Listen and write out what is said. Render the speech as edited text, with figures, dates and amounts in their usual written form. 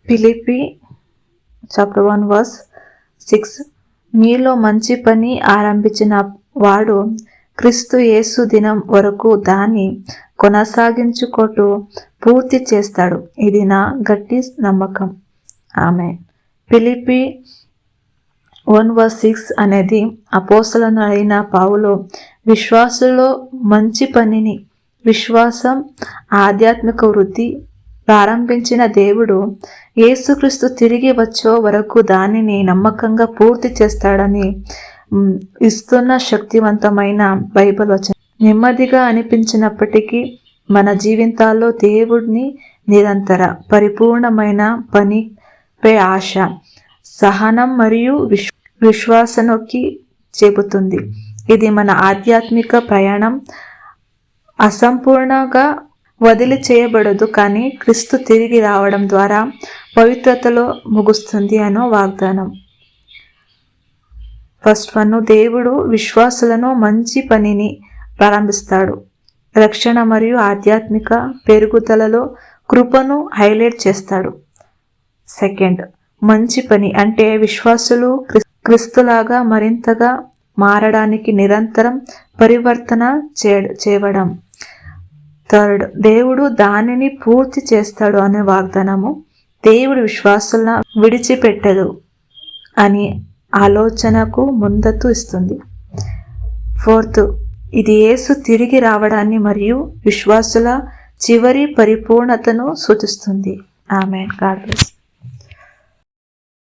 Philippi chapter 1 verse 6, మీలో మంచి పని ఆరంభించిన వాడు క్రీస్తు యేసు దినం వరకు దాన్ని కొనసాగించుకోటు పూర్తి చేస్తాడు. ఇది నా గట్టి నమ్మకం. ఆమేన్. ఫిలిప్పీ 1 వర్స్ 6 అనేది అపోస్తలుడు అయిన పౌలు విశ్వాసులో మంచి పనిని, విశ్వాసం, ఆధ్యాత్మిక వృద్ధి ప్రారంభించిన దేవుడు యేసుక్రీస్తు తిరిగి వచ్చే వరకు దానిని నమ్మకంగా పూర్తి చేస్తాడని ఇస్తున్న శక్తివంతమైన బైబిల్ వచనం. నెమ్మదిగా అనిపించినప్పటికీ మన జీవితాల్లో దేవుడిని నిరంతర పరిపూర్ణమైన పనిపై ఆశ, సహనం మరియు విశ్వాసనొక్కి చెబుతుంది. ఇది మన ఆధ్యాత్మిక ప్రయాణం అసంపూర్ణంగా వదిలి చేయబడదు, కానీ క్రీస్తు తిరిగి రావడం ద్వారా పవిత్రతలో ముగుస్తుంది అనో వాగ్దానం. ఫస్ట్ 1, దేవుడు విశ్వాసులను మంచి పనిని ప్రారంభిస్తాడు. రక్షణ మరియు ఆధ్యాత్మిక పెరుగుదలలో కృపను హైలైట్ చేస్తాడు. సెకండ్, మంచి పని అంటే విశ్వాసులు క్రీస్తులాగా మరింతగా మారడానికి నిరంతరం పరివర్తన చేయడం. థర్డ్, దేవుడు దానిని పూర్తి చేస్తాడు అనే వాగ్దానము. దేవుడు విశ్వాసులను విడిచిపెట్టదు అని ఆలోచనకు ముందస్తు ఇస్తుంది. ఫోర్త్, ఇది యేసు తిరిగి రావడాన్ని మరియు విశ్వాసుల చివరి పరిపూర్ణతను సూచిస్తుంది. ఆమేన్. God bless.